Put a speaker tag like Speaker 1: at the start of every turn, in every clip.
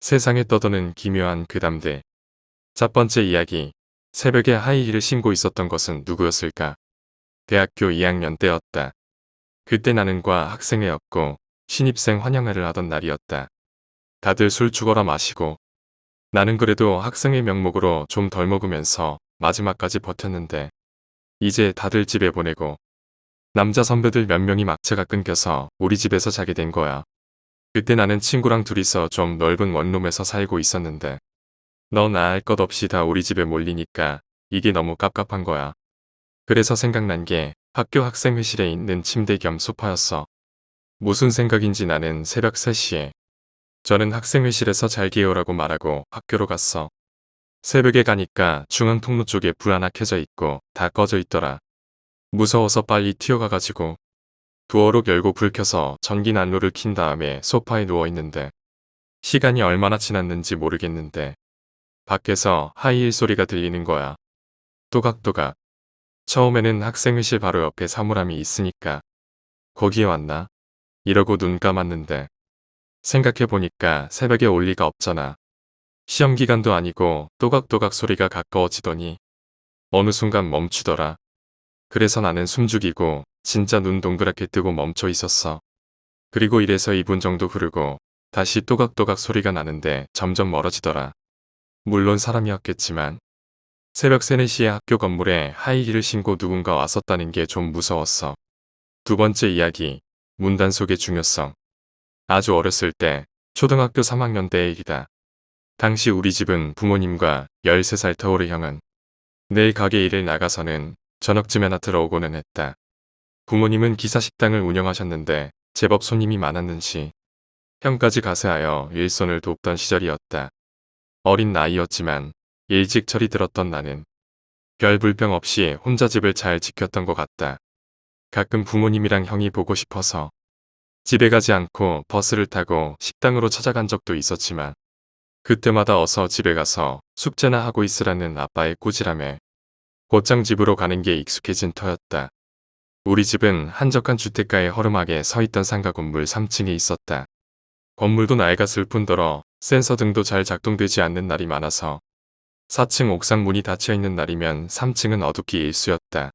Speaker 1: 세상에 떠도는 기묘한 괴담들. 첫 번째 이야기. 새벽에 하이힐을 신고 있었던 것은 누구였을까? 대학교 2학년 때였다. 그때 나는 과 학생회였고 신입생 환영회를 하던 날이었다. 다들 술 죽어라 마시고 나는 그래도 학생회 명목으로 좀 덜 먹으면서 마지막까지 버텼는데 이제 다들 집에 보내고 남자 선배들 몇 명이 막차가 끊겨서 우리 집에서 자게 된 거야. 그때 나는 친구랑 둘이서 좀 넓은 원룸에서 살고 있었는데 너 나 할 것 없이 다 우리 집에 몰리니까 이게 너무 깝깝한 거야. 그래서 생각난 게 학교 학생회실에 있는 침대 겸 소파였어. 무슨 생각인지 나는 새벽 3시에 저는 학생회실에서 잘게요라고 말하고 학교로 갔어. 새벽에 가니까 중앙 통로 쪽에 불 하나 켜져 있고 다 꺼져 있더라. 무서워서 빨리 튀어가가지고 도어록 열고 불 켜서 전기 난로를 킨 다음에 소파에 누워 있는데 시간이 얼마나 지났는지 모르겠는데 밖에서 하이힐 소리가 들리는 거야. 또각또각. 처음에는 학생회실 바로 옆에 사물함이 있으니까 거기에 왔나? 이러고 눈 감았는데 생각해보니까 새벽에 올 리가 없잖아. 시험 기간도 아니고 또각또각 소리가 가까워지더니 어느 순간 멈추더라. 그래서 나는 숨죽이고 진짜 눈 동그랗게 뜨고 멈춰 있었어. 그리고 이래서 2분 정도 흐르고 다시 또각또각 소리가 나는데 점점 멀어지더라. 물론 사람이었겠지만 새벽 3, 4시에 학교 건물에 하이힐을 신고 누군가 왔었다는 게 좀 무서웠어. 두 번째 이야기. 문단속의 중요성. 아주 어렸을 때 초등학교 3학년 때의 일이다. 당시 우리 집은 부모님과 13살 터울의 형은 내일 가게 일을 나가서는 저녁쯤에나 들어오고는 했다. 부모님은 기사식당을 운영하셨는데 제법 손님이 많았는지 형까지 가세하여 일손을 돕던 시절이었다. 어린 나이였지만 일찍 철이 들었던 나는 별 불평 없이 혼자 집을 잘 지켰던 것 같다. 가끔 부모님이랑 형이 보고 싶어서 집에 가지 않고 버스를 타고 식당으로 찾아간 적도 있었지만 그때마다 어서 집에 가서 숙제나 하고 있으라는 아빠의 꾸지람에 곧장 집으로 가는 게 익숙해진 터였다. 우리 집은 한적한 주택가의 허름하게 서 있던 상가 건물 3층에 있었다. 건물도 낡았을 뿐더러 센서 등도 잘 작동되지 않는 날이 많아서 4층 옥상 문이 닫혀 있는 날이면 3층은 어둡기 일쑤였다.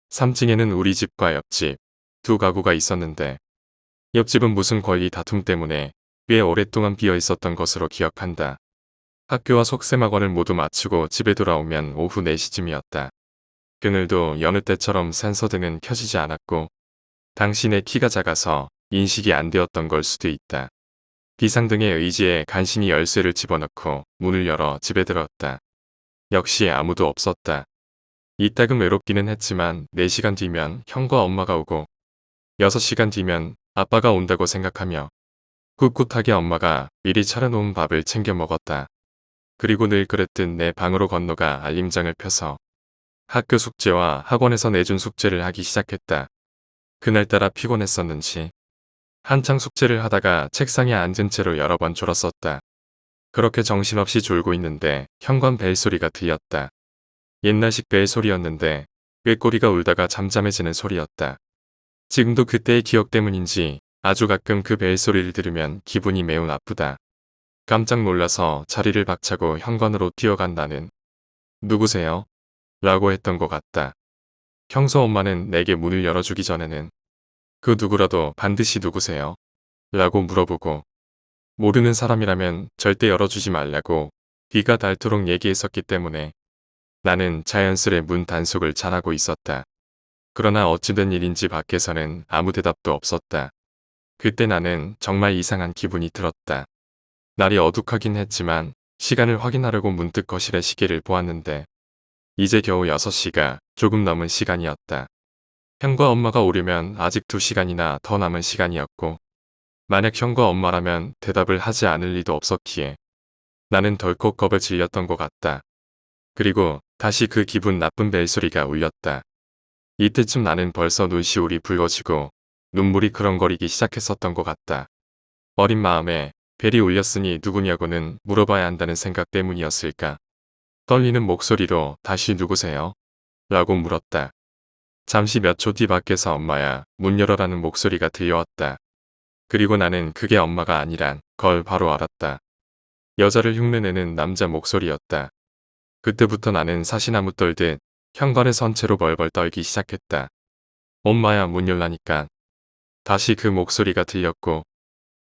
Speaker 1: 3층에는 우리 집과 옆집 두 가구가 있었는데 옆집은 무슨 권리 다툼 때문에 꽤 오랫동안 비어 있었던 것으로 기억한다. 학교와 속셈학원을 모두 마치고 집에 돌아오면 오후 4시쯤이었다. 그늘도 여느 때처럼 센서등은 켜지지 않았고 당시 내 키가 작아서 인식이 안 되었던 걸 수도 있다. 비상등의 의지에 간신히 열쇠를 집어넣고 문을 열어 집에 들어왔다. 역시 아무도 없었다. 이따금 외롭기는 했지만 4시간 뒤면 형과 엄마가 오고 6시간 뒤면 아빠가 온다고 생각하며 꿋꿋하게 엄마가 미리 차려놓은 밥을 챙겨 먹었다. 그리고 늘 그랬듯 내 방으로 건너가 알림장을 펴서 학교 숙제와 학원에서 내준 숙제를 하기 시작했다. 그날따라 피곤했었는지 한창 숙제를 하다가 책상에 앉은 채로 여러 번 졸았었다. 그렇게 정신없이 졸고 있는데 현관 벨소리가 들렸다. 옛날식 벨소리였는데 꾀꼬리가 울다가 잠잠해지는 소리였다. 지금도 그때의 기억 때문인지 아주 가끔 그 벨소리를 들으면 기분이 매우 나쁘다. 깜짝 놀라서 자리를 박차고 현관으로 뛰어간 나는 누구세요? 라고 했던 것 같다. 평소 엄마는 내게 문을 열어주기 전에는 그 누구라도 반드시 누구세요? 라고 물어보고 모르는 사람이라면 절대 열어주지 말라고 귀가 닳도록 얘기했었기 때문에 나는 자연스레 문 단속을 잘하고 있었다. 그러나 어찌된 일인지 밖에서는 아무 대답도 없었다. 그때 나는 정말 이상한 기분이 들었다. 날이 어둑하긴 했지만 시간을 확인하려고 문득 거실에 시계를 보았는데 이제 겨우 6시가 조금 넘은 시간이었다. 형과 엄마가 오려면 아직 2시간이나 더 남은 시간이었고 만약 형과 엄마라면 대답을 하지 않을 리도 없었기에 나는 덜컥 겁에 질렸던 것 같다. 그리고 다시 그 기분 나쁜 벨소리가 울렸다. 이때쯤 나는 벌써 눈시울이 붉어지고 눈물이 그렁거리기 시작했었던 것 같다. 어린 마음에 벨이 울렸으니 누구냐고는 물어봐야 한다는 생각 때문이었을까. 떨리는 목소리로 다시 누구세요? 라고 물었다. 잠시 몇 초 뒤 밖에서 엄마야 문 열어라는 목소리가 들려왔다. 그리고 나는 그게 엄마가 아니란 걸 바로 알았다. 여자를 흉내내는 남자 목소리였다. 그때부터 나는 사시나무 떨듯 현관에 선 채로 벌벌 떨기 시작했다. 엄마야 문 열라니까. 다시 그 목소리가 들렸고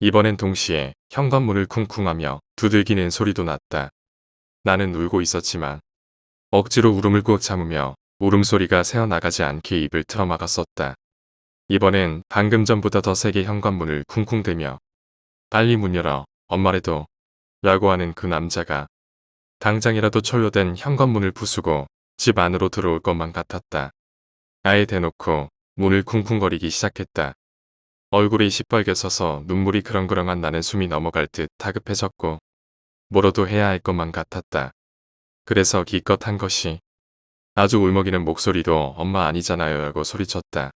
Speaker 1: 이번엔 동시에 현관문을 쿵쿵하며 두들기는 소리도 났다. 나는 울고 있었지만 억지로 울음을 꾹 참으며 울음소리가 새어나가지 않게 입을 틀어막았었다. 이번엔 방금 전보다 더 세게 현관문을 쿵쿵대며 빨리 문 열어 엄마래도 라고 하는 그 남자가 당장이라도 철로 된 현관문을 부수고 집 안으로 들어올 것만 같았다. 아예 대놓고 문을 쿵쿵거리기 시작했다. 얼굴이 시뻘개서서 눈물이 그렁그렁한 나는 숨이 넘어갈 듯 다급해졌고 뭐라도 해야 할 것만 같았다. 그래서 기껏 한 것이 아주 울먹이는 목소리로 엄마 아니잖아요 라고 소리쳤다.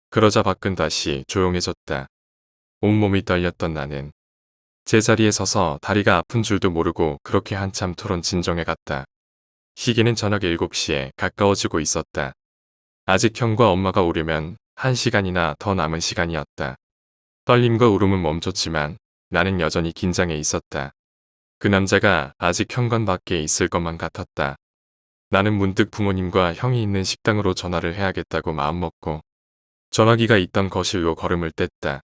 Speaker 1: 그러자 밖은 다시 조용해졌다. 온몸이 떨렸던 나는 제자리에 서서 다리가 아픈 줄도 모르고 그렇게 한참 토론 진정해 갔다. 시계는 저녁 7시에 가까워지고 있었다. 아직 형과 엄마가 오려면 1시간이나 더 남은 시간이었다. 떨림과 울음은 멈췄지만 나는 여전히 긴장해 있었다. 그 남자가 아직 현관 밖에 있을 것만 같았다. 나는 문득 부모님과 형이 있는 식당으로 전화를 해야겠다고 마음먹고 전화기가 있던 거실로 걸음을 뗐다.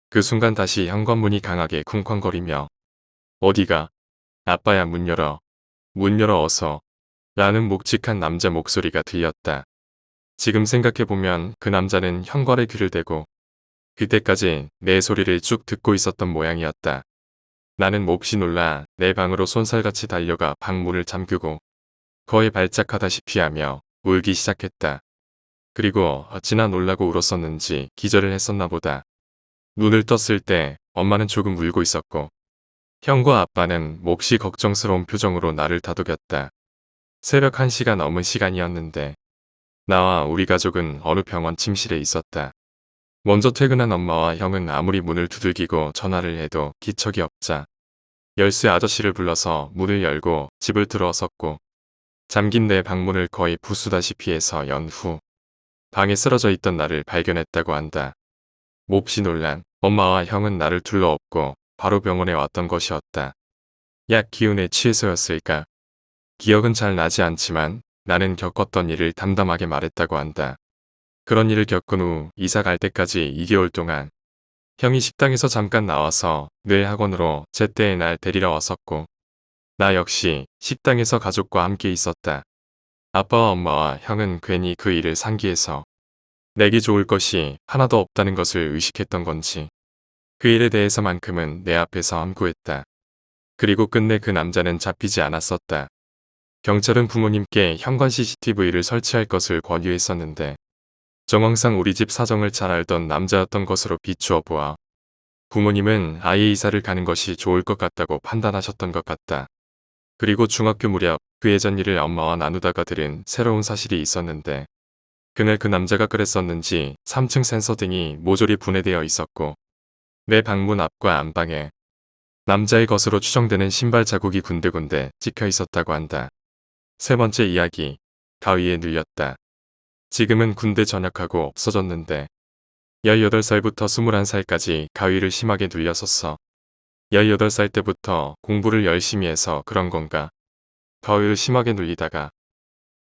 Speaker 1: 그 순간 다시 현관문이 강하게 쿵쾅거리며 어디가? 아빠야 문 열어. 문 열어 어서. 라는 묵직한 남자 목소리가 들렸다. 지금 생각해보면 그 남자는 현관에 귀를 대고 그때까지 내 소리를 쭉 듣고 있었던 모양이었다. 나는 몹시 놀라 내 방으로 쏜살같이 달려가 방문을 잠그고 거의 발작하다시피 하며 울기 시작했다. 그리고 어찌나 놀라고 울었었는지 기절을 했었나 보다. 눈을 떴을 때 엄마는 조금 울고 있었고 형과 아빠는 몹시 걱정스러운 표정으로 나를 다독였다. 새벽 1시가 넘은 시간이었는데 나와 우리 가족은 어느 병원 침실에 있었다. 먼저 퇴근한 엄마와 형은 아무리 문을 두들기고 전화를 해도 기척이 없자 열쇠 아저씨를 불러서 문을 열고 집을 들어섰고 잠긴 내 방문을 거의 부수다시피 해서 연 후 방에 쓰러져 있던 나를 발견했다고 한다. 몹시 놀란 엄마와 형은 나를 둘러엎고 바로 병원에 왔던 것이었다. 약 기운에 취해서였을까? 기억은 잘 나지 않지만 나는 겪었던 일을 담담하게 말했다고 한다. 그런 일을 겪은 후 이사 갈 때까지 2개월 동안 형이 식당에서 잠깐 나와서 늘 학원으로 제때에 날 데리러 왔었고 나 역시 식당에서 가족과 함께 있었다. 아빠와 엄마와 형은 괜히 그 일을 상기해서 내기 좋을 것이 하나도 없다는 것을 의식했던 건지 그 일에 대해서만큼은 내 앞에서 함구했다. 그리고 끝내 그 남자는 잡히지 않았었다. 경찰은 부모님께 현관 CCTV를 설치할 것을 권유했었는데 정황상 우리 집 사정을 잘 알던 남자였던 것으로 비추어 보아 부모님은 아예 이사를 가는 것이 좋을 것 같다고 판단하셨던 것 같다. 그리고 중학교 무렵 그 예전 일을 엄마와 나누다가 들은 새로운 사실이 있었는데 그날 그 남자가 그랬었는지 3층 센서 등이 모조리 분해되어 있었고 내 방문 앞과 안방에 남자의 것으로 추정되는 신발 자국이 군데군데 찍혀 있었다고 한다. 세 번째 이야기, 가위에 눌렸다. 지금은 군대 전역하고 없어졌는데 18살부터 21살까지 가위를 심하게 눌렸었어. 18살 때부터 공부를 열심히 해서 그런 건가. 가위를 심하게 눌리다가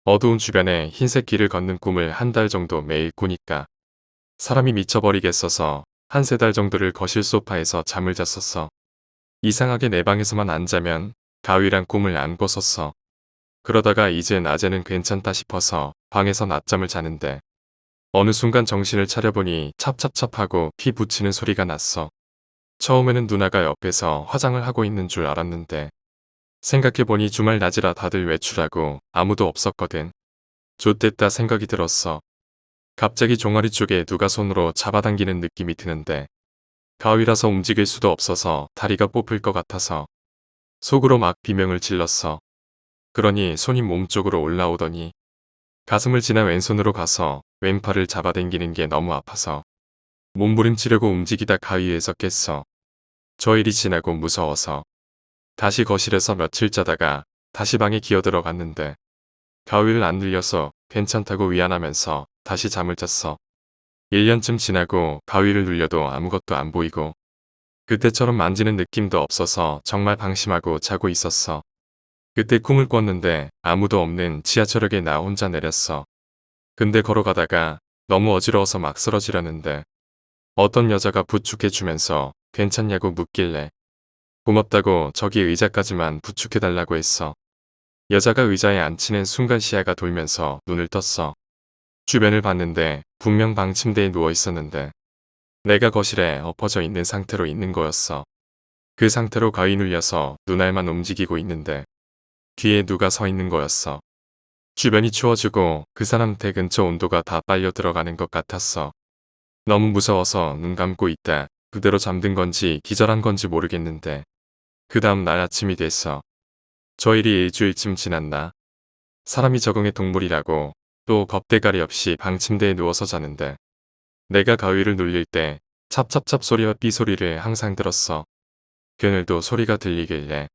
Speaker 1: 어두운 주변에 흰색 길을 걷는 꿈을 한 달 정도 매일 꾸니까 사람이 미쳐버리겠어서 한 3달 정도를 거실 소파에서 잠을 잤었어. 이상하게 내 방에서만 안 자면 가위란 꿈을 안 꿨었어. 그러다가 이제 낮에는 괜찮다 싶어서 방에서 낮잠을 자는데 어느 순간 정신을 차려보니 찹찹찹하고 피 붙이는 소리가 났어. 처음에는 누나가 옆에서 화장을 하고 있는 줄 알았는데 생각해보니 주말 낮이라 다들 외출하고 아무도 없었거든. 좆됐다 생각이 들었어. 갑자기 종아리 쪽에 누가 손으로 잡아당기는 느낌이 드는데 가위라서 움직일 수도 없어서 다리가 뽑힐 것 같아서 속으로 막 비명을 질렀어. 그러니 손이 몸쪽으로 올라오더니 가슴을 지나 왼손으로 가서 왼팔을 잡아당기는 게 너무 아파서 몸부림치려고 움직이다 가위에서 깼어. 저 일이 지나고 무서워서 다시 거실에서 며칠 자다가 다시 방에 기어들어갔는데 가위를 안 눌려서 괜찮다고 위안하면서 다시 잠을 잤어. 1년쯤 지나고 가위를 눌려도 아무것도 안 보이고 그때처럼 만지는 느낌도 없어서 정말 방심하고 자고 있었어. 그때 꿈을 꿨는데 아무도 없는 지하철역에 나 혼자 내렸어. 근데 걸어가다가 너무 어지러워서 막 쓰러지려는데 어떤 여자가 부축해주면서 괜찮냐고 묻길래 고맙다고 저기 의자까지만 부축해달라고 했어. 여자가 의자에 앉히는 순간 시야가 돌면서 눈을 떴어. 주변을 봤는데 분명 방 침대에 누워 있었는데 내가 거실에 엎어져 있는 상태로 있는 거였어. 그 상태로 가위 눌려서 눈알만 움직이고 있는데 뒤에 누가 서 있는 거였어. 주변이 추워지고 그 사람한테 근처 온도가 다 빨려 들어가는 것 같았어. 너무 무서워서 눈 감고 있다. 그대로 잠든 건지 기절한 건지 모르겠는데 그 다음 날 아침이 됐어. 저 일이 일주일쯤 지났나? 사람이 적응의 동물이라고 또 겁대가리 없이 방 침대에 누워서 자는데 내가 가위를 눌릴 때 찹찹찹 소리와 삐 소리를 항상 들었어. 그늘도 소리가 들리길래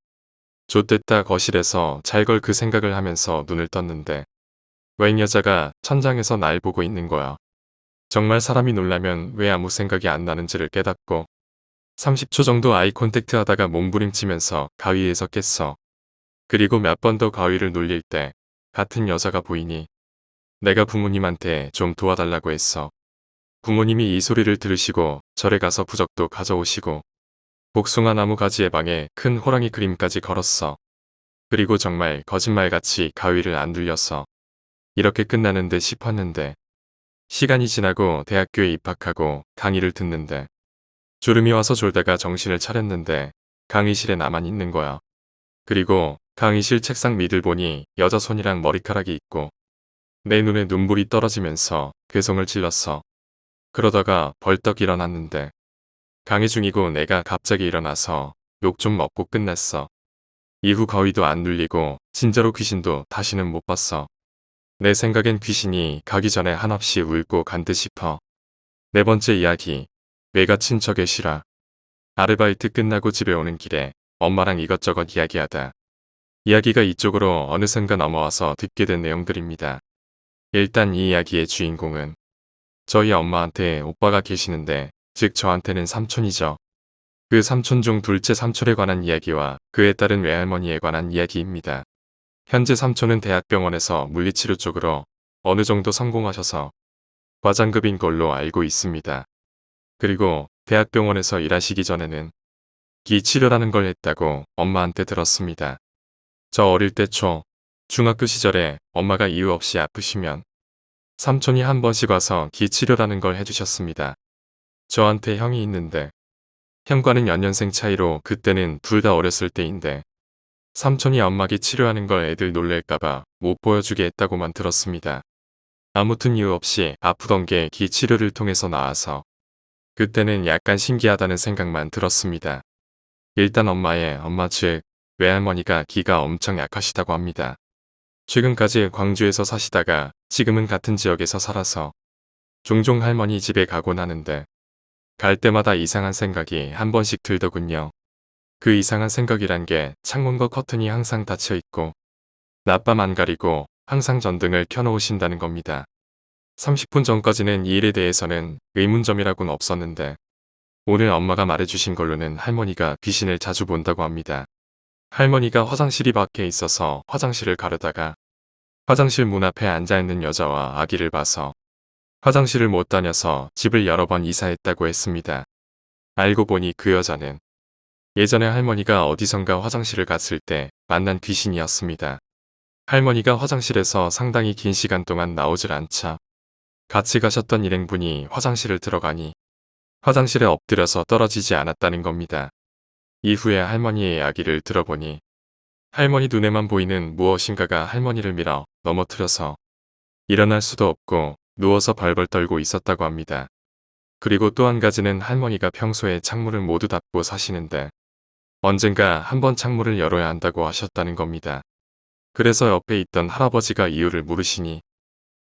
Speaker 1: 좆됐다 거실에서 잘 걸 그 생각을 하면서 눈을 떴는데 웬 여자가 천장에서 날 보고 있는 거야. 정말 사람이 놀라면 왜 아무 생각이 안 나는지를 깨닫고 30초 정도 아이 컨택트 하다가 몸부림치면서 가위에서 깼어. 그리고 몇 번 더 가위를 눌릴 때 같은 여자가 보이니 내가 부모님한테 좀 도와달라고 했어. 부모님이 이 소리를 들으시고 절에 가서 부적도 가져오시고 복숭아 나무 가지의 방에 큰 호랑이 그림까지 걸었어. 그리고 정말 거짓말같이 가위를 안 눌렸어. 이렇게 끝나는 듯 싶었는데 시간이 지나고 대학교에 입학하고 강의를 듣는데 졸음이 와서 졸다가 정신을 차렸는데 강의실에 나만 있는 거야. 그리고 강의실 책상 밑을 보니 여자 손이랑 머리카락이 있고 내 눈에 눈물이 떨어지면서 괴성을 질렀어. 그러다가 벌떡 일어났는데 강의 중이고 내가 갑자기 일어나서 욕 좀 먹고 끝냈어. 이후 거위도 안 눌리고 진짜로 귀신도 다시는 못 봤어. 내 생각엔 귀신이 가기 전에 한없이 울고 간 듯 싶어. 네 번째 이야기. 외가 친척의 실화. 아르바이트 끝나고 집에 오는 길에 엄마랑 이것저것 이야기하다. 이야기가 이쪽으로 어느샌가 넘어와서 듣게 된 내용들입니다. 일단 이 이야기의 주인공은 저희 엄마한테 오빠가 계시는데 즉 저한테는 삼촌이죠. 그 삼촌 중 둘째 삼촌에 관한 이야기와 그에 따른 외할머니에 관한 이야기입니다. 현재 삼촌은 대학병원에서 물리치료 쪽으로 어느 정도 성공하셔서 과장급인 걸로 알고 있습니다. 그리고 대학병원에서 일하시기 전에는 기치료라는 걸 했다고 엄마한테 들었습니다. 저 어릴 때 중학교 시절에 엄마가 이유 없이 아프시면 삼촌이 한 번씩 와서 기치료라는 걸 해주셨습니다. 저한테 형이 있는데 형과는 연년생 차이로 그때는 둘 다 어렸을 때인데 삼촌이 엄마기 치료하는 걸 애들 놀랄까봐 못 보여주게 했다고만 들었습니다. 아무튼 이유 없이 아프던 게 기치료를 통해서 나아서 그때는 약간 신기하다는 생각만 들었습니다. 일단 엄마의 엄마 즉 외할머니가 기가 엄청 약하시다고 합니다. 최근까지 광주에서 사시다가 지금은 같은 지역에서 살아서 종종 할머니 집에 가곤 하는데 갈 때마다 이상한 생각이 한 번씩 들더군요. 그 이상한 생각이란 게 창문과 커튼이 항상 닫혀 있고 낮밤 안 가리고 항상 전등을 켜놓으신다는 겁니다. 30분 전까지는 이 일에 대해서는 의문점이라고는 없었는데 오늘 엄마가 말해주신 걸로는 할머니가 귀신을 자주 본다고 합니다. 할머니가 화장실이 밖에 있어서 화장실을 가려다가 화장실 문 앞에 앉아있는 여자와 아기를 봐서 화장실을 못 다녀서 집을 여러 번 이사했다고 했습니다. 알고 보니 그 여자는 예전에 할머니가 어디선가 화장실을 갔을 때 만난 귀신이었습니다. 할머니가 화장실에서 상당히 긴 시간 동안 나오질 않자 같이 가셨던 일행분이 화장실을 들어가니 화장실에 엎드려서 떨어지지 않았다는 겁니다. 이후에 할머니의 이야기를 들어보니 할머니 눈에만 보이는 무엇인가가 할머니를 밀어 넘어뜨려서 일어날 수도 없고 누워서 벌벌 떨고 있었다고 합니다. 그리고 또 한 가지는 할머니가 평소에 창문을 모두 닫고 사시는데 언젠가 한번 창문을 열어야 한다고 하셨다는 겁니다. 그래서 옆에 있던 할아버지가 이유를 물으시니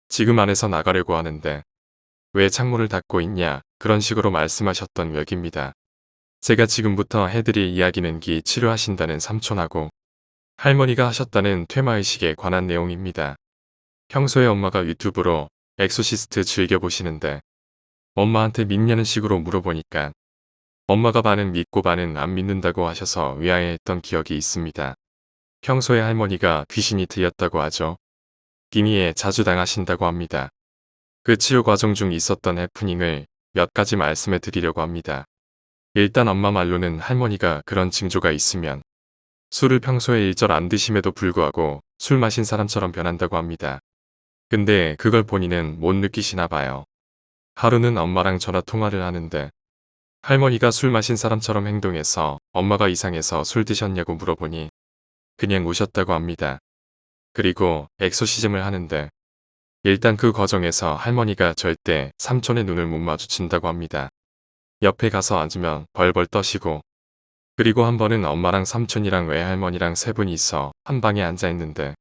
Speaker 1: 지금 안에서 나가려고 하는데 왜 창문을 닫고 있냐 그런 식으로 말씀하셨던 격입니다. 제가 지금부터 해드릴 이야기는 기 치료하신다는 삼촌하고 할머니가 하셨다는 퇴마의식에 관한 내용입니다. 평소에 엄마가 유튜브로 엑소시스트 즐겨보시는데 엄마한테 믿냐는 식으로 물어보니까 엄마가 반은 믿고 반은 안 믿는다고 하셔서 의아해했던 기억이 있습니다. 평소에 할머니가 귀신이 들렸다고 하죠. 기미에 자주 당하신다고 합니다. 그 치료 과정 중 있었던 해프닝을 몇 가지 말씀해 드리려고 합니다. 일단 엄마 말로는 할머니가 그런 징조가 있으면 술을 평소에 일절 안 드심에도 불구하고 술 마신 사람처럼 변한다고 합니다. 근데 그걸 본인은 못 느끼시나 봐요. 하루는 엄마랑 전화 통화를 하는데 할머니가 술 마신 사람처럼 행동해서 엄마가 이상해서 술 드셨냐고 물어보니 그냥 우셨다고 합니다. 그리고 엑소시즘을 하는데 일단 그 과정에서 할머니가 절대 삼촌의 눈을 못 마주친다고 합니다. 옆에 가서 앉으면 벌벌 떠시고 그리고 한 번은 엄마랑 삼촌이랑 외할머니랑 세 분이 있어 한 방에 앉아 있는데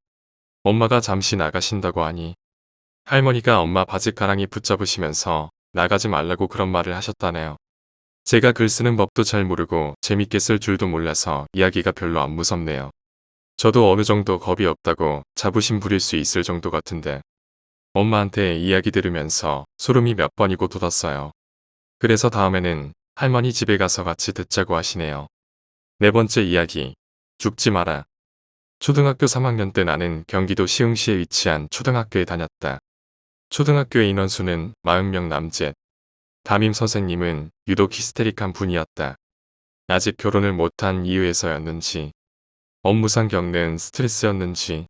Speaker 1: 엄마가 잠시 나가신다고 하니 할머니가 엄마 바지가랑이 붙잡으시면서 나가지 말라고 그런 말을 하셨다네요. 제가 글 쓰는 법도 잘 모르고 재밌게 쓸 줄도 몰라서 이야기가 별로 안 무섭네요. 저도 어느 정도 겁이 없다고 자부심 부릴 수 있을 정도 같은데 엄마한테 이야기 들으면서 소름이 몇 번이고 돋았어요. 그래서 다음에는 할머니 집에 가서 같이 듣자고 하시네요. 네 번째 이야기. 죽지 마라. 초등학교 3학년 때 나는 경기도 시흥시에 위치한 초등학교에 다녔다. 초등학교의 인원수는 40명 남짓. 담임 선생님은 유독 히스테릭한 분이었다. 아직 결혼을 못한 이유에서였는지, 업무상 겪는 스트레스였는지,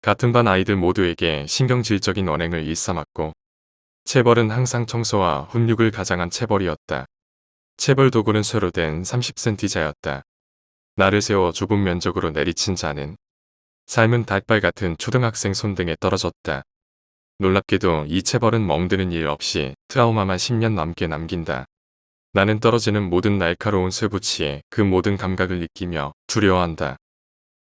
Speaker 1: 같은 반 아이들 모두에게 신경질적인 언행을 일삼았고, 체벌은 항상 청소와 훈육을 가장한 체벌이었다. 체벌 도구는 쇠로 된 30cm자였다. 나를 세워 좁은 면적으로 내리친 자는 삶은 닭발 같은 초등학생 손등에 떨어졌다. 놀랍게도 이 체벌은 멍드는 일 없이 트라우마만 10년 넘게 남긴다. 나는 떨어지는 모든 날카로운 쇠붙이에 그 모든 감각을 느끼며 두려워한다.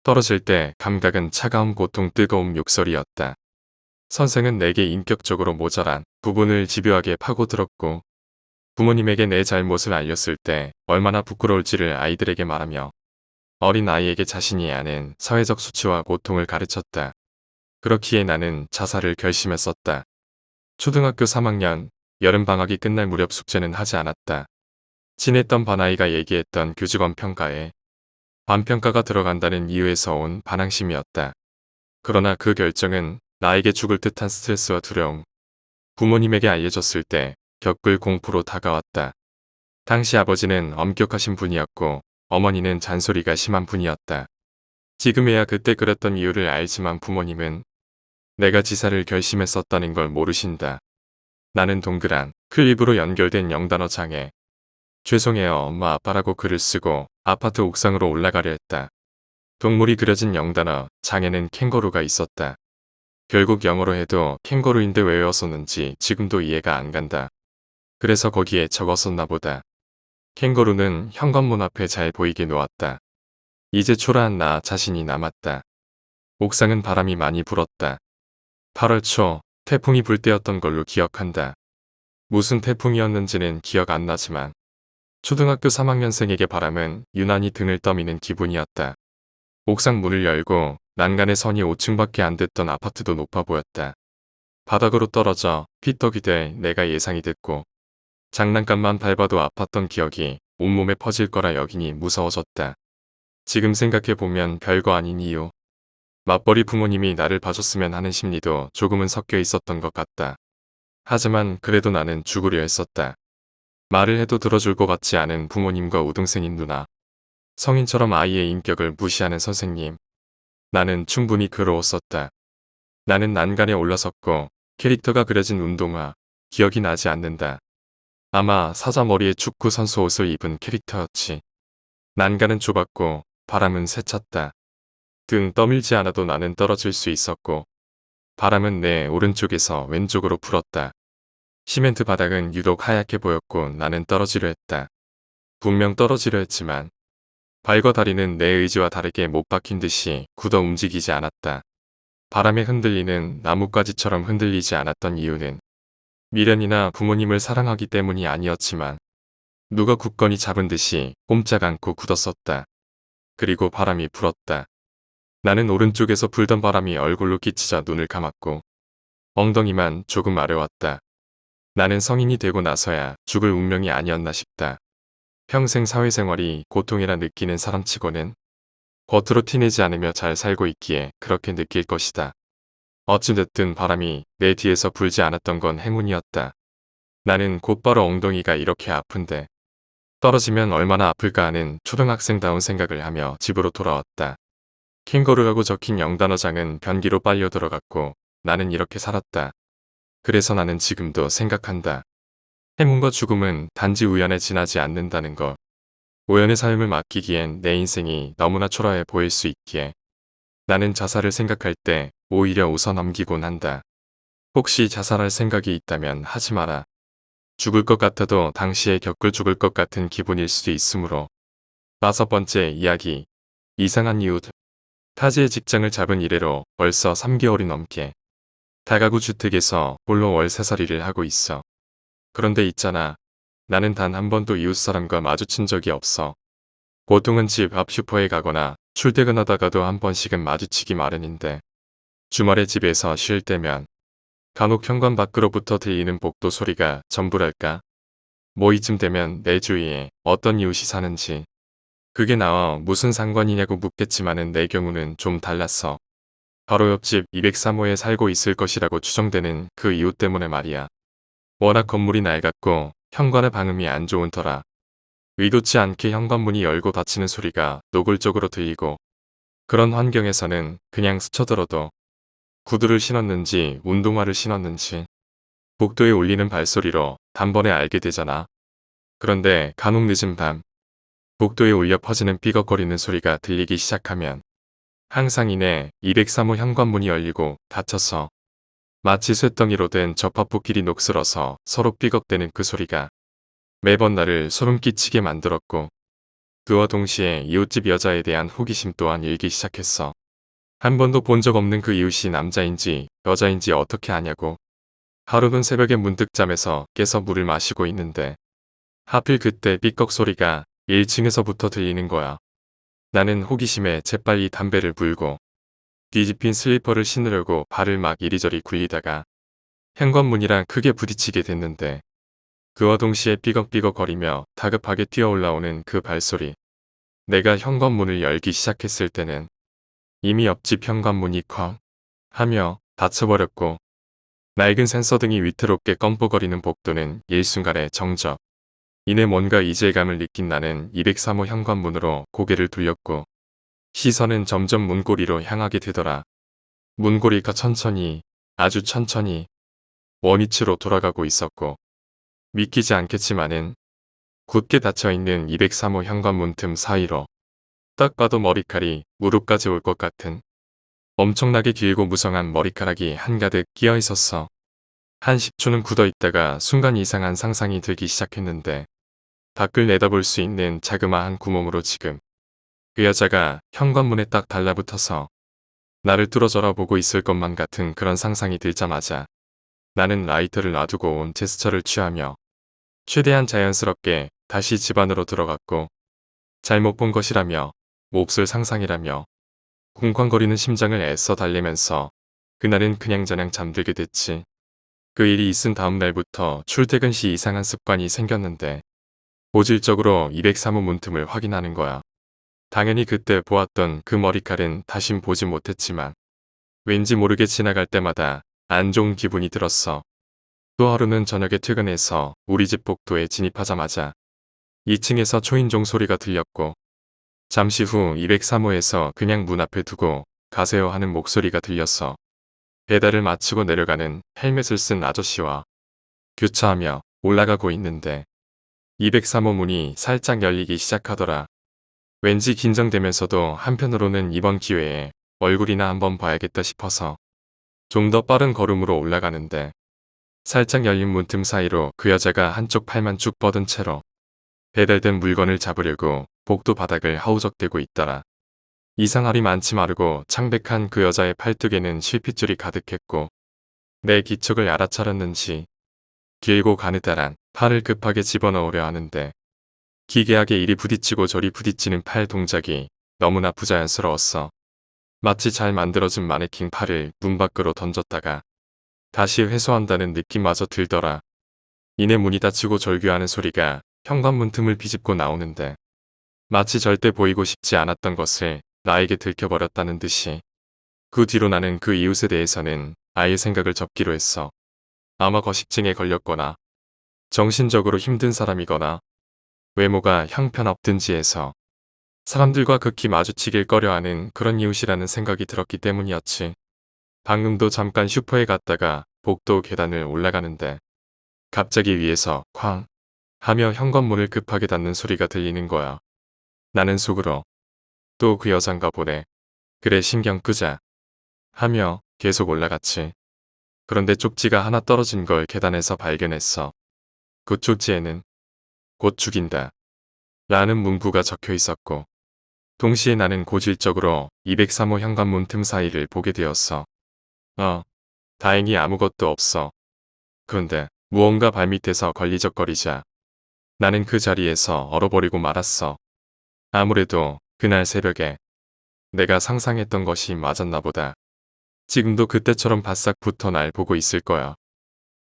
Speaker 1: 떨어질 때 감각은 차가움, 고통, 뜨거움, 욕설이었다. 선생은 내게 인격적으로 모자란 부분을 집요하게 파고들었고 부모님에게 내 잘못을 알렸을 때 얼마나 부끄러울지를 아이들에게 말하며 어린 아이에게 자신이 아는 사회적 수치와 고통을 가르쳤다. 그렇기에 나는 자살을 결심했었다. 초등학교 3학년 여름방학이 끝날 무렵 숙제는 하지 않았다. 친했던 반아이가 얘기했던 교직원 평가에 반평가가 들어간다는 이유에서 온 반항심이었다. 그러나 그 결정은 나에게 죽을 듯한 스트레스와 두려움, 부모님에게 알려졌을 때 겪을 공포로 다가왔다. 당시 아버지는 엄격하신 분이었고 어머니는 잔소리가 심한 분이었다. 지금에야 그때 그랬던 이유를 알지만 부모님은 내가 지사를 결심했었다는 걸 모르신다. 나는 동그란 클립으로 연결된 영단어 장에 죄송해요 엄마 아빠라고 글을 쓰고 아파트 옥상으로 올라가려 했다. 동물이 그려진 영단어 장에는 캥거루가 있었다. 결국 영어로 해도 캥거루인데 왜 외웠었는지 지금도 이해가 안 간다. 그래서 거기에 적었었나 보다. 캥거루는 현관문 앞에 잘 보이게 놓았다. 이제 초라한 나 자신이 남았다. 옥상은 바람이 많이 불었다. 8월 초 태풍이 불 때였던 걸로 기억한다. 무슨 태풍이었는지는 기억 안 나지만 초등학교 3학년생에게 바람은 유난히 등을 떠미는 기분이었다. 옥상 문을 열고 난간의 선이 5층밖에 안 됐던 아파트도 높아 보였다. 바닥으로 떨어져 피떡이 될 내가 예상이 됐고 장난감만 밟아도 아팠던 기억이 온몸에 퍼질 거라 여기니 무서워졌다. 지금 생각해보면 별거 아닌 이유. 맞벌이 부모님이 나를 봐줬으면 하는 심리도 조금은 섞여 있었던 것 같다. 하지만 그래도 나는 죽으려 했었다. 말을 해도 들어줄 것 같지 않은 부모님과 우등생인 누나. 성인처럼 아이의 인격을 무시하는 선생님. 나는 충분히 괴로웠었다. 나는 난간에 올라섰고 캐릭터가 그려진 운동화, 기억이 나지 않는다. 아마 사자머리에 축구 선수 옷을 입은 캐릭터였지. 난간은 좁았고 바람은 세찼다. 등 떠밀지 않아도 나는 떨어질 수 있었고 바람은 내 오른쪽에서 왼쪽으로 불었다. 시멘트 바닥은 유독 하얗게 보였고 나는 떨어지려 했다. 분명 떨어지려 했지만 발과 다리는 내 의지와 다르게 못 박힌 듯이 굳어 움직이지 않았다. 바람에 흔들리는 나뭇가지처럼 흔들리지 않았던 이유는 미련이나 부모님을 사랑하기 때문이 아니었지만 누가 굳건히 잡은 듯이 꼼짝 않고 굳었었다. 그리고 바람이 불었다. 나는 오른쪽에서 불던 바람이 얼굴로 끼치자 눈을 감았고 엉덩이만 조금 아래왔다. 나는 성인이 되고 나서야 죽을 운명이 아니었나 싶다. 평생 사회생활이 고통이라 느끼는 사람치고는 겉으로 티내지 않으며 잘 살고 있기에 그렇게 느낄 것이다. 어찌됐든 바람이 내 뒤에서 불지 않았던 건 행운이었다. 나는 곧바로 엉덩이가 이렇게 아픈데 떨어지면 얼마나 아플까 하는 초등학생다운 생각을 하며 집으로 돌아왔다. 캥거루라고 적힌 영단어장은 변기로 빨려 들어갔고 나는 이렇게 살았다. 그래서 나는 지금도 생각한다. 행운과 죽음은 단지 우연에 지나지 않는다는 것. 우연의 삶을 맡기기엔 내 인생이 너무나 초라해 보일 수 있기에 나는 자살을 생각할 때 오히려 웃어넘기곤 한다. 혹시 자살할 생각이 있다면 하지 마라. 죽을 것 같아도 당시에 겪을 죽을 것 같은 기분일 수도 있으므로. 5번째 이야기. 이상한 이웃. 타지의 직장을 잡은 이래로 벌써 3개월이 넘게 다가구 주택에서 홀로 월세살이를 하고 있어. 그런데 있잖아. 나는 단 한 번도 이웃 사람과 마주친 적이 없어. 보통은 집 앞 슈퍼에 가거나 출퇴근하다가도 한 번씩은 마주치기 마련인데 주말에 집에서 쉴 때면 간혹 현관 밖으로부터 들리는 복도 소리가 전부랄까. 뭐 이쯤 되면 내 주위에 어떤 이웃이 사는지 그게 나와 무슨 상관이냐고 묻겠지만은 내 경우는 좀 달랐어. 바로 옆집 203호에 살고 있을 것이라고 추정되는 그 이웃 때문에 말이야. 워낙 건물이 낡았고 현관의 방음이 안 좋은 터라 의도치 않게 현관문이 열고 닫히는 소리가 노골적으로 들리고 그런 환경에서는 그냥 스쳐들어도 구두를 신었는지 운동화를 신었는지 복도에 울리는 발소리로 단번에 알게 되잖아. 그런데 간혹 늦은 밤 복도에 울려 퍼지는 삐걱거리는 소리가 들리기 시작하면 항상 이내 203호 현관문이 열리고 닫혀서 마치 쇳덩이로 된 접합부끼리 녹슬어서 서로 삐걱대는 그 소리가 매번 나를 소름 끼치게 만들었고 그와 동시에 이웃집 여자에 대한 호기심 또한 일기 시작했어. 한 번도 본 적 없는 그 이웃이 남자인지 여자인지 어떻게 아냐고. 하루는 새벽에 문득 잠에서 깨서 물을 마시고 있는데 하필 그때 삐걱 소리가 1층에서부터 들리는 거야. 나는 호기심에 재빨리 담배를 불고 뒤집힌 슬리퍼를 신으려고 발을 막 이리저리 굴리다가 현관문이랑 크게 부딪히게 됐는데 그와 동시에 삐걱삐걱 거리며 다급하게 뛰어 올라오는 그 발소리. 내가 현관문을 열기 시작했을 때는 이미 옆집 현관문이 쾅 하며 닫혀버렸고 낡은 센서등이 위태롭게 껌뻑거리는 복도는 일순간에 정적. 이내 뭔가 이질감을 느낀 나는 203호 현관문으로 고개를 돌렸고 시선은 점점 문고리로 향하게 되더라. 문고리가 천천히 아주 천천히 원위치로 돌아가고 있었고 믿기지 않겠지만은 굳게 닫혀있는 203호 현관문 틈 사이로 딱 봐도 머리칼이 무릎까지 올 것 같은 엄청나게 길고 무성한 머리카락이 한가득 끼어 있었어. 한 10초는 굳어 있다가 순간 이상한 상상이 들기 시작했는데 밖을 내다볼 수 있는 자그마한 구멍으로 지금 그 여자가 현관문에 딱 달라붙어서 나를 뚫어져라 보고 있을 것만 같은 그런 상상이 들자마자 나는 라이터를 놔두고 온 제스처를 취하며 최대한 자연스럽게 다시 집 안으로 들어갔고 잘못 본 것이라며 몹쓸 상상이라며 쿵쾅거리는 심장을 애써 달래면서 그날은 그냥저냥 잠들게 됐지. 그 일이 있은 다음 날부터 출퇴근 시 이상한 습관이 생겼는데 본질적으로 203호 문틈을 확인하는 거야. 당연히 그때 보았던 그 머리칼은 다신 보지 못했지만 왠지 모르게 지나갈 때마다 안 좋은 기분이 들었어. 또 하루는 저녁에 퇴근해서 우리 집 복도에 진입하자마자 2층에서 초인종 소리가 들렸고 잠시 후 203호에서 그냥 문 앞에 두고 가세요 하는 목소리가 들렸어. 배달을 마치고 내려가는 헬멧을 쓴 아저씨와 교차하며 올라가고 있는데 203호 문이 살짝 열리기 시작하더라. 왠지 긴장되면서도 한편으로는 이번 기회에 얼굴이나 한번 봐야겠다 싶어서 좀 더 빠른 걸음으로 올라가는데 살짝 열린 문틈 사이로 그 여자가 한쪽 팔만 쭉 뻗은 채로 배달된 물건을 잡으려고 복도 바닥을 하우적대고 있더라. 이상하리 많지 마르고 창백한 그 여자의 팔뚝에는 실핏줄이 가득했고 내 기척을 알아차렸는지 길고 가느다란 팔을 급하게 집어넣으려 하는데 기괴하게 이리 부딪히고 저리 부딪히는 팔 동작이 너무나 부자연스러웠어. 마치 잘 만들어진 마네킹 팔을 문 밖으로 던졌다가 다시 회수한다는 느낌마저 들더라. 이내 문이 닫히고 절규하는 소리가 현관문 틈을 비집고 나오는데 마치 절대 보이고 싶지 않았던 것을 나에게 들켜버렸다는 듯이 그 뒤로 나는 그 이웃에 대해서는 아예 생각을 접기로 했어. 아마 거식증에 걸렸거나 정신적으로 힘든 사람이거나 외모가 형편없든지 해서 사람들과 극히 마주치길 꺼려하는 그런 이웃이라는 생각이 들었기 때문이었지. 방금도 잠깐 슈퍼에 갔다가 복도 계단을 올라가는데 갑자기 위에서 쾅 하며 현관문을 급하게 닫는 소리가 들리는 거야. 나는 속으로 또 그 여잔가 보네. 그래 신경 끄자 하며 계속 올라갔지. 그런데 쪽지가 하나 떨어진 걸 계단에서 발견했어. 그 쪽지에는 곧 죽인다 라는 문구가 적혀 있었고 동시에 나는 고질적으로 203호 현관문 틈 사이를 보게 되었어. 다행히 아무것도 없어. 그런데 무언가 발밑에서 걸리적거리자 나는 그 자리에서 얼어버리고 말았어. 아무래도 그날 새벽에 내가 상상했던 것이 맞았나 보다. 지금도 그때처럼 바싹 붙어 날 보고 있을 거야.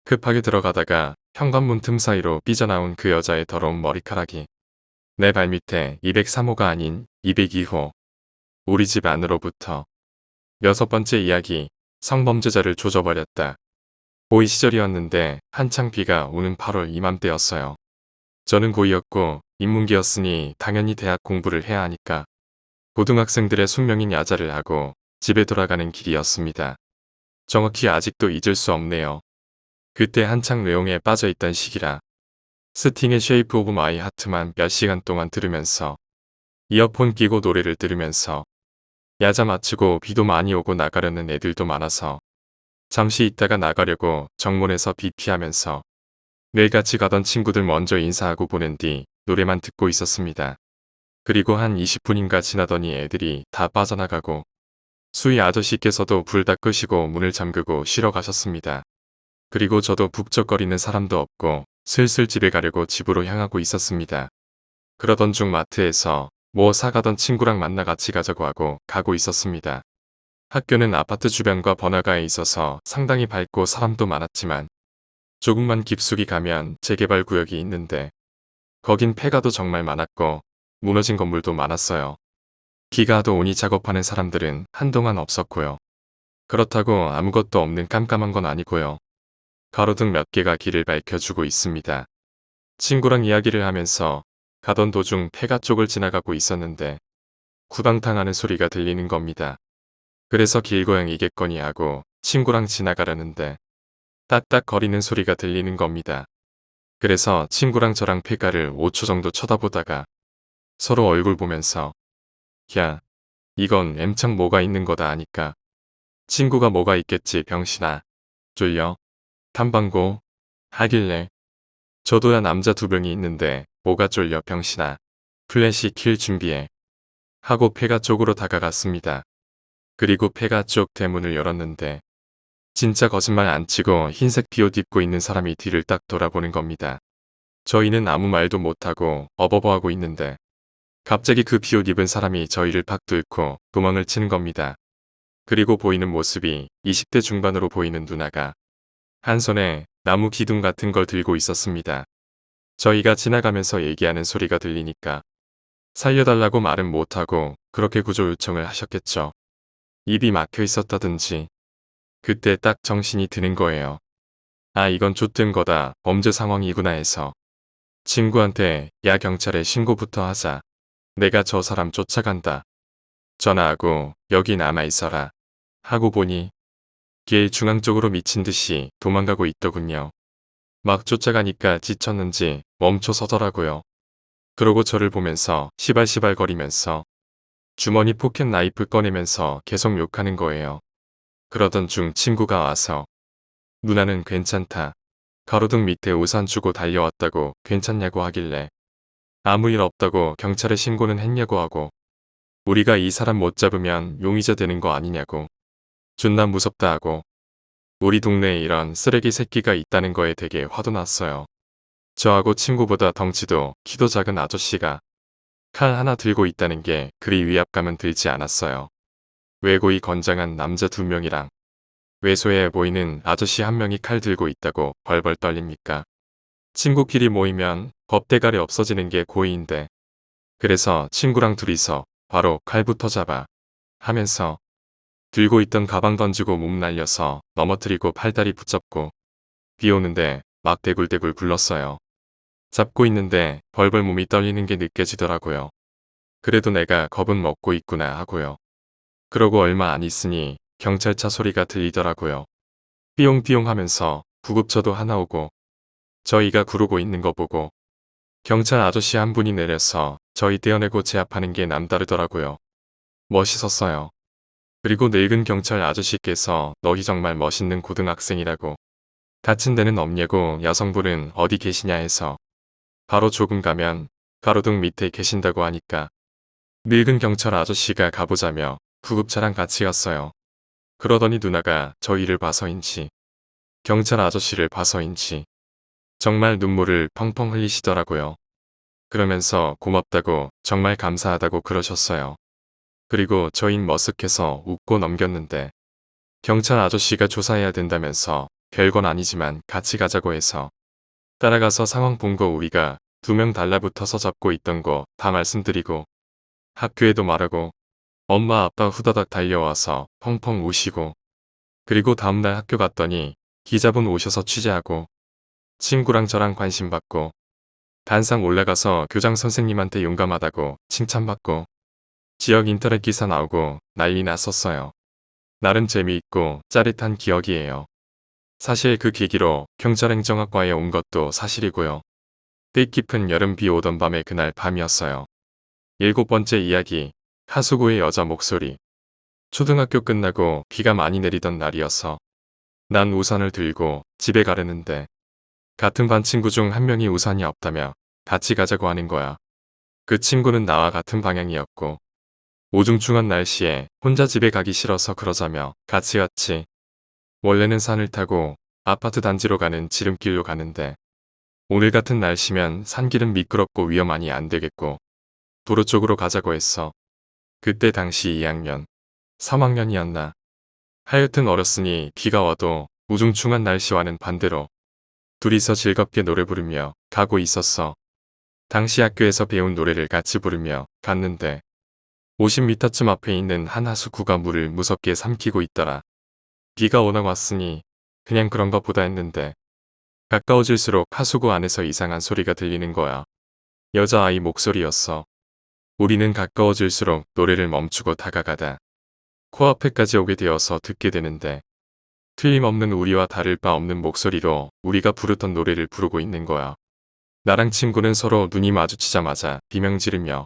Speaker 1: 급하게 들어가다가 현관문 틈 사이로 삐져나온 그 여자의 더러운 머리카락이 내 발밑에 203호가 아닌 202호 우리 집 안으로부터 6번째 이야기 성범죄자를 조져버렸다. 고2 시절이었는데 한창 비가 오는 8월 이맘때였어요. 저는 고2였고 인문계였으니 당연히 대학 공부를 해야 하니까 고등학생들의 숙명인 야자를 하고 집에 돌아가는 길이었습니다. 정확히 아직도 잊을 수 없네요. 그때 한창 내용에 빠져있던 시기라 스팅의 쉐이프 오브 마이 하트만 몇 시간 동안 들으면서 이어폰 끼고 노래를 들으면서 야자 마치고 비도 많이 오고 나가려는 애들도 많아서 잠시 있다가 나가려고 정문에서 비 피하면서 매일 같이 가던 친구들 먼저 인사하고 보낸 뒤 노래만 듣고 있었습니다. 그리고 한 20분인가 지나더니 애들이 다 빠져나가고 수희 아저씨께서도 불 다 끄시고 문을 잠그고 쉬러 가셨습니다. 그리고 저도 북적거리는 사람도 없고 슬슬 집에 가려고 집으로 향하고 있었습니다. 그러던 중 마트에서 뭐 사가던 친구랑 만나 같이 가자고 하고 가고 있었습니다. 학교는 아파트 주변과 번화가에 있어서 상당히 밝고 사람도 많았지만 조금만 깊숙이 가면 재개발 구역이 있는데 거긴 폐가도 정말 많았고 무너진 건물도 많았어요. 비가 와도 오니 작업하는 사람들은 한동안 없었고요. 그렇다고 아무것도 없는 깜깜한 건 아니고요. 가로등 몇 개가 길을 밝혀주고 있습니다. 친구랑 이야기를 하면서 가던 도중 폐가 쪽을 지나가고 있었는데 구당탕하는 소리가 들리는 겁니다. 그래서 길고양이겠거니 하고 친구랑 지나가려는데 딱딱거리는 소리가 들리는 겁니다. 그래서 친구랑 저랑 폐가를 5초 정도 쳐다보다가 서로 얼굴 보면서 야, 이건 엠창 뭐가 있는 거다 하니까 친구가 뭐가 있겠지 병신아. 쫄려? 탐방고? 하길래 저도야 남자 2명이 있는데 뭐가 쫄려 병신아. 플래시 킬 준비해. 하고 폐가 쪽으로 다가갔습니다. 그리고 폐가 쪽 대문을 열었는데 진짜 거짓말 안 치고 흰색 비옷 입고 있는 사람이 뒤를 딱 돌아보는 겁니다. 저희는 아무 말도 못하고 어버버하고 있는데 갑자기 그 비옷 입은 사람이 저희를 팍 뚫고 도망을 치는 겁니다. 그리고 보이는 모습이 20대 중반으로 보이는 누나가 한 손에 나무 기둥 같은 걸 들고 있었습니다. 저희가 지나가면서 얘기하는 소리가 들리니까 살려달라고 말은 못하고 그렇게 구조 요청을 하셨겠죠. 입이 막혀 있었다든지. 그때 딱 정신이 드는 거예요. 아 이건 좆된 거다 범죄 상황이구나 해서 친구한테 야 경찰에 신고부터 하자. 내가 저 사람 쫓아간다. 전화하고 여기 남아있어라. 하고 보니 길 중앙 쪽으로 미친 듯이 도망가고 있더군요. 막 쫓아가니까 지쳤는지 멈춰 서더라고요. 그러고 저를 보면서 시발시발 거리면서 주머니 포켓 나이프 꺼내면서 계속 욕하는 거예요. 그러던 중 친구가 와서 누나는 괜찮다. 가로등 밑에 우산 주고 달려왔다고 괜찮냐고 하길래 아무 일 없다고 경찰에 신고는 했냐고 하고 우리가 이 사람 못 잡으면 용의자 되는 거 아니냐고 존나 무섭다 하고 우리 동네에 이런 쓰레기 새끼가 있다는 거에 되게 화도 났어요. 저하고 친구보다 덩치도 키도 작은 아저씨가 칼 하나 들고 있다는 게 그리 위압감은 들지 않았어요. 외고이 건장한 남자 2명이랑 왜소해 보이는 아저씨 1명이 칼 들고 있다고 벌벌 떨립니까? 친구끼리 모이면 겁대가리 없어지는 게 고의인데. 그래서 친구랑 둘이서 바로 칼부터 잡아 하면서 들고 있던 가방 던지고 몸 날려서 넘어뜨리고 팔다리 붙잡고 비 오는데 막 대굴대굴 굴렀어요. 잡고 있는데 벌벌 몸이 떨리는 게 느껴지더라고요. 그래도 내가 겁은 먹고 있구나 하고요. 그러고 얼마 안 있으니 경찰차 소리가 들리더라고요. 삐용삐용 하면서 구급차도 하나 오고 저희가 구르고 있는 거 보고 경찰 아저씨 한 분이 내려서 저희 떼어내고 제압하는 게 남다르더라고요. 멋있었어요. 그리고 늙은 경찰 아저씨께서 너희 정말 멋있는 고등학생이라고 다친 데는 없냐고 여성분은 어디 계시냐 해서 바로 조금 가면 가로등 밑에 계신다고 하니까 늙은 경찰 아저씨가 가보자며 구급차랑 같이 갔어요. 그러더니 누나가 저희를 봐서인지 경찰 아저씨를 봐서인지 정말 눈물을 펑펑 흘리시더라고요. 그러면서 고맙다고 정말 감사하다고 그러셨어요. 그리고 저흰 머쓱해서 웃고 넘겼는데 경찰 아저씨가 조사해야 된다면서 별건 아니지만 같이 가자고 해서 따라가서 상황 본 거 우리가 2명 달라붙어서 잡고 있던 거 다 말씀드리고 학교에도 말하고 엄마 아빠 후다닥 달려와서 펑펑 우시고 그리고 다음날 학교 갔더니 기자분 오셔서 취재하고 친구랑 저랑 관심 받고 단상 올라가서 교장 선생님한테 용감하다고 칭찬받고 지역 인터넷 기사 나오고 난리 났었어요. 나름 재미있고 짜릿한 기억이에요. 사실 그 계기로 경찰행정학과에 온 것도 사실이고요. 뜻깊은 여름 비 오던 밤의 그날 밤이었어요. 7번째 이야기, 하수구의 여자 목소리. 초등학교 끝나고 비가 많이 내리던 날이어서 난 우산을 들고 집에 가려는데 같은 반 친구 중 한 명이 우산이 없다며 같이 가자고 하는 거야. 그 친구는 나와 같은 방향이었고 우중충한 날씨에 혼자 집에 가기 싫어서 그러자며 같이 갔지. 원래는 산을 타고 아파트 단지로 가는 지름길로 가는데 오늘 같은 날씨면 산길은 미끄럽고 위험하니 안 되겠고 도로 쪽으로 가자고 했어. 그때 당시 2학년, 3학년이었나. 하여튼 어렸으니 비가 와도 우중충한 날씨와는 반대로 둘이서 즐겁게 노래 부르며 가고 있었어. 당시 학교에서 배운 노래를 같이 부르며 갔는데 50m쯤 앞에 있는 한 하수구가 물을 무섭게 삼키고 있더라. 비가 워낙 왔으니 그냥 그런가 보다 했는데 가까워질수록 하수구 안에서 이상한 소리가 들리는 거야. 여자아이 목소리였어. 우리는 가까워질수록 노래를 멈추고 다가가다 코앞에까지 오게 되어서 듣게 되는데 틀림없는 우리와 다를 바 없는 목소리로 우리가 부르던 노래를 부르고 있는 거야. 나랑 친구는 서로 눈이 마주치자마자 비명 지르며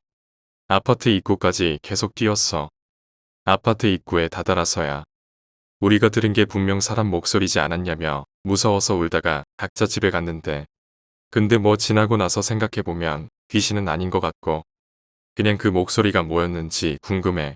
Speaker 1: 아파트 입구까지 계속 뛰었어. 아파트 입구에 다다라서야 우리가 들은 게 분명 사람 목소리지 않았냐며 무서워서 울다가 각자 집에 갔는데 근데 뭐 지나고 나서 생각해보면 귀신은 아닌 것 같고 그냥 그 목소리가 뭐였는지 궁금해.